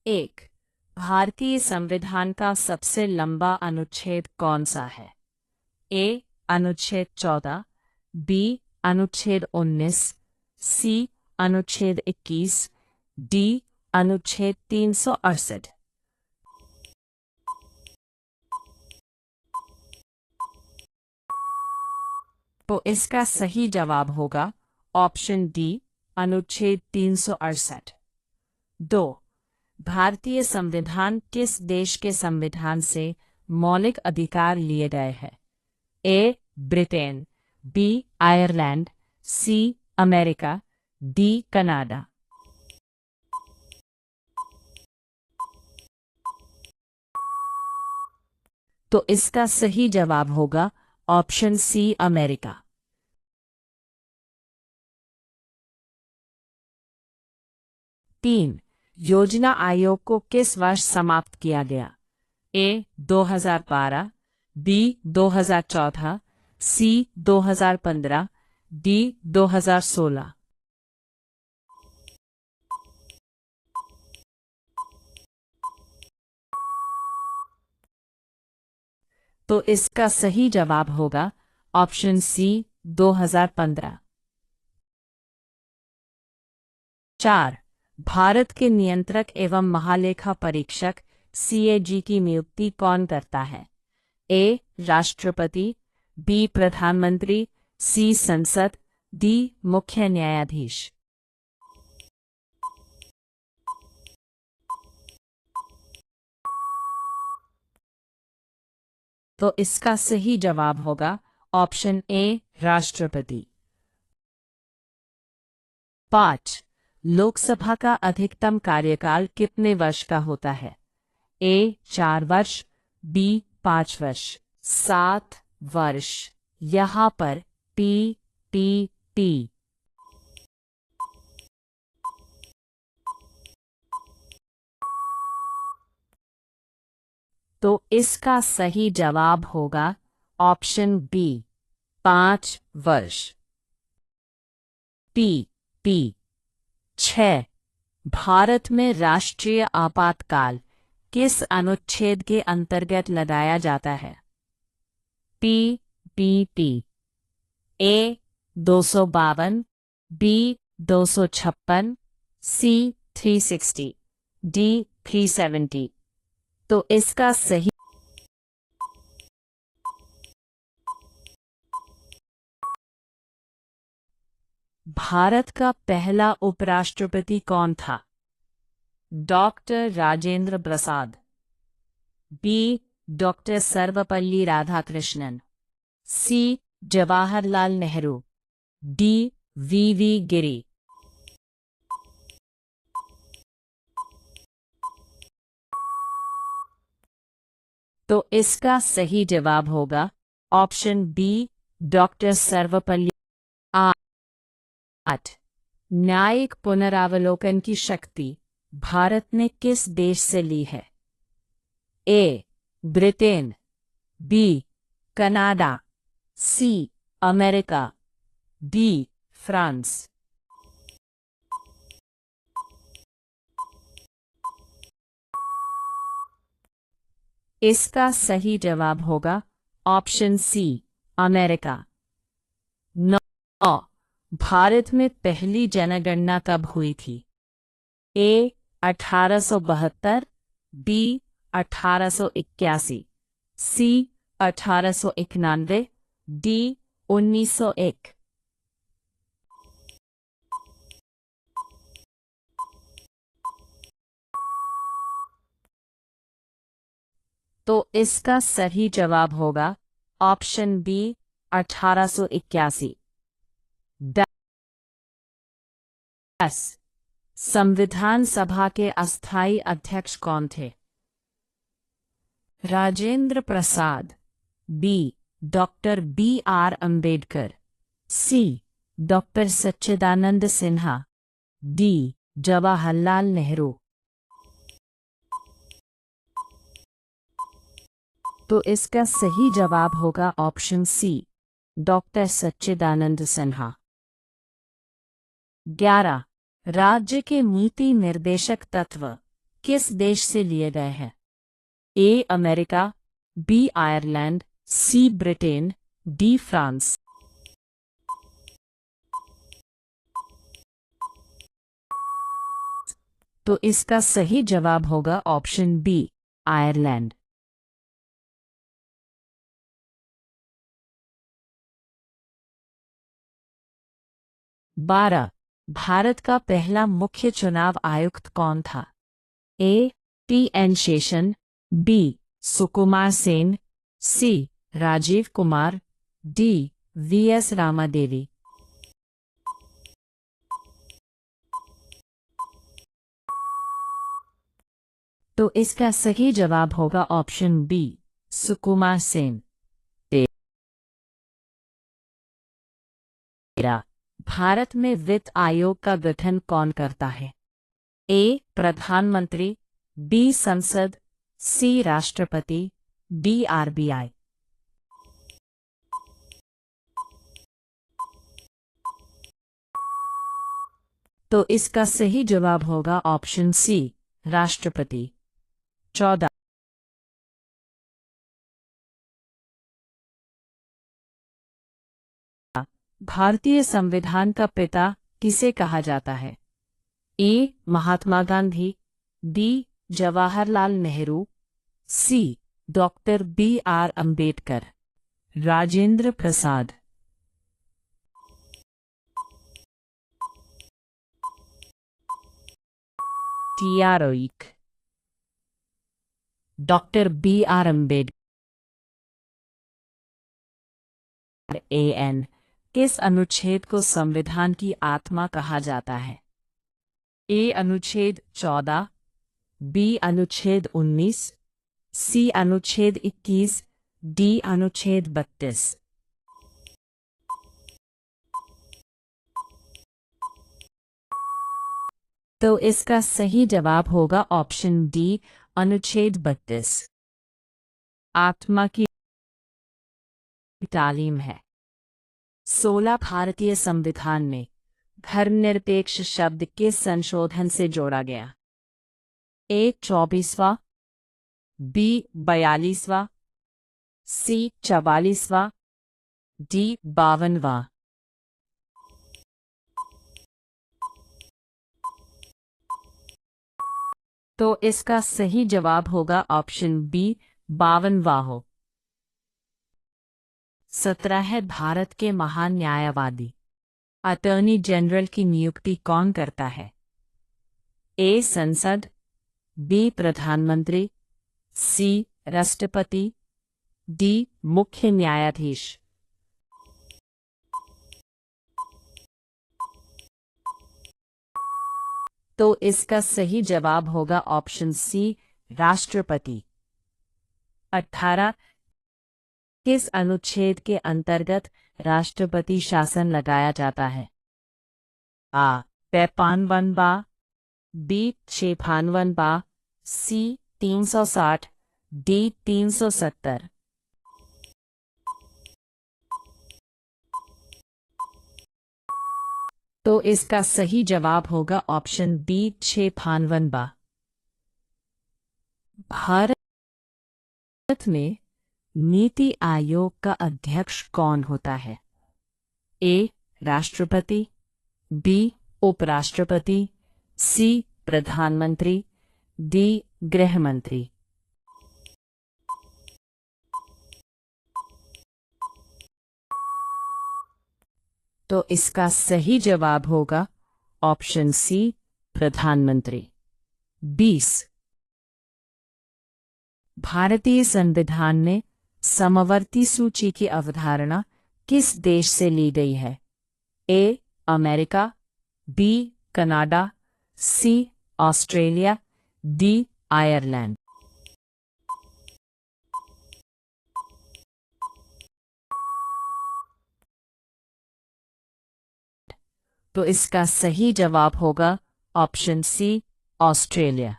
एक, भारतीय संविधान का सबसे लंबा अनुच्छेद कौन सा है? ए. अनुच्छेद 14, बी. अनुच्छेद 19, सी. अनुच्छेद 21, डी. अनुच्छेद 368। तो इसका सही जवाब होगा ऑप्शन डी, अनुच्छेद 368। 2. भारतीय संविधान किस देश के संविधान से मौलिक अधिकार लिए गए हैं? A. Britain, B. Ireland, C. America, D. Canada. तो इसका सही जवाब होगा ऑप्शन सी, अमेरिका। 3. योजना आयोग को किस वर्ष समाप्त किया गया? ए. 2012, बी. 2014, सी. 2015, डी. 2016। तो इसका सही जवाब होगा ऑप्शन सी, 2015। 4. भारत के नियंत्रक एवं महालेखा परीक्षक CAG की नियुक्ति कौन करता है? ए. राष्ट्रपति, बी. प्रधानमंत्री, सी. संसद, डी. मुख्य न्यायाधीश। तो इसका सही जवाब होगा ऑप्शन ए, राष्ट्रपति। 5. लोकसभा का अधिकतम कार्यकाल कितने वर्ष का होता है? ए. 4 वर्ष, बी. 5 वर्ष, 7 वर्ष। यहाँ पर टी टी टी। तो इसका सही जवाब होगा ऑप्शन बी, 5 वर्ष। T T 6. भारत में राष्ट्रीय आपातकाल किस अनुच्छेद के अंतर्गत लगाया जाता है? P P T. A. 252, B. 256, C. 360, D. 370। तो इसका सही भारत का पहला उपराष्ट्रपति कौन था? Doctor Rajendra Prasad, B. Doctor Sarvepalli Radhakrishnan, C. Jawaharlal Nehru, D. V Giri. तो इसका सही जवाब होगा ऑप्शन बी, डॉक्टर सर्वपल्ली। 8. न्यायिक पुनरावलोकन की शक्ति भारत ने किस देश से ली है? A. Britain, B. Canada, C. America, D. France. इसका सही जवाब होगा ऑप्शन सी, अमेरिका। 9. भारत में पहली जनगणना कब हुई थी? ए. 1872, बी. 1881, सी. 1891, डी. 1901। तो इसका सही जवाब होगा ऑप्शन बी, 1881। 10. संविधान सभा के अस्थायी अध्यक्ष कौन थे? Rajendra Prasad, B. Doctor BR Ambedkar, सी. डॉक्टर सच्चिदानंद सिन्हा, डी. जवाहरलाल नेहरू। तो इसका सही जवाब होगा ऑप्शन सी, डॉक्टर सच्चिदानंद सिन्हा। 11. राज्य के नीति निर्देशक तत्व किस देश से लिए गए हैं? A America, B Ireland, C Britain, D France. तो इसका सही जवाब होगा ऑप्शन बी, आयरलैंड। 12 भारत का पहला मुख्य चुनाव आयुक्त कौन था? A T N Seshan, B Sukumar Sen, C Rajiv Kumar, D V S Ramadevi. तो इसका सही जवाब होगा ऑप्शन बी, सुकुमार सेन। भारत में वित्त आयोग का गठन कौन करता है? ए प्रधानमंत्री, बी संसद, सी राष्ट्रपति, डी आरबीआई। तो इसका सही जवाब होगा ऑप्शन सी, राष्ट्रपति। 14 भारतीय संविधान का पिता किसे कहा जाता है? A Mahatma Gandhi, D Jawaharlal Nehru, C doctor B R Ambedkar, Rajendra Prasad. टीआरओइक डॉक्टर बी आर अंबेडकर। एन किस अनुच्छेद को संविधान की आत्मा कहा जाता है? ए अनुच्छेद 14, बी अनुच्छेद 19, सी अनुच्छेद 21, डी अनुच्छेद 32। तो इसका सही जवाब होगा ऑप्शन डी, अनुच्छेद 32। आत्मा की तालीम है। 16 भारतीय संविधान में धर्मनिरपेक्ष शब्द किस संशोधन से जोड़ा गया? ए 24वां, बी 42वां, सी 44वां, डी 52वां। तो इसका सही जवाब होगा ऑप्शन बी, 52वां हो। 17 है भारत के महान न्यायवादी अटॉर्नी जनरल की नियुक्ति कौन करता है? ए संसद, बी प्रधानमंत्री, सी राष्ट्रपति, डी मुख्य न्यायाधीश। तो इसका सही जवाब होगा ऑप्शन सी, राष्ट्रपति। 18 किस अनुच्छेद के अंतर्गत राष्ट्रपति शासन लगाया जाता है? आ 53वां, बी 56वां, सी 360, डी 370। तो इसका सही जवाब होगा ऑप्शन बी, 56वां। भारत में नीति आयोग का अध्यक्ष कौन होता है? ए राष्ट्रपति, बी उपराष्ट्रपति, सी प्रधानमंत्री, डी गृह मंत्री। तो इसका सही जवाब होगा ऑप्शन सी, प्रधानमंत्री। 20 भारतीय संविधान में समवर्ती सूची की अवधारणा किस देश से ली गई है? A America, B Canada, C Australia, D Ireland. तो इसका सही जवाब होगा ऑप्शन सी, ऑस्ट्रेलिया।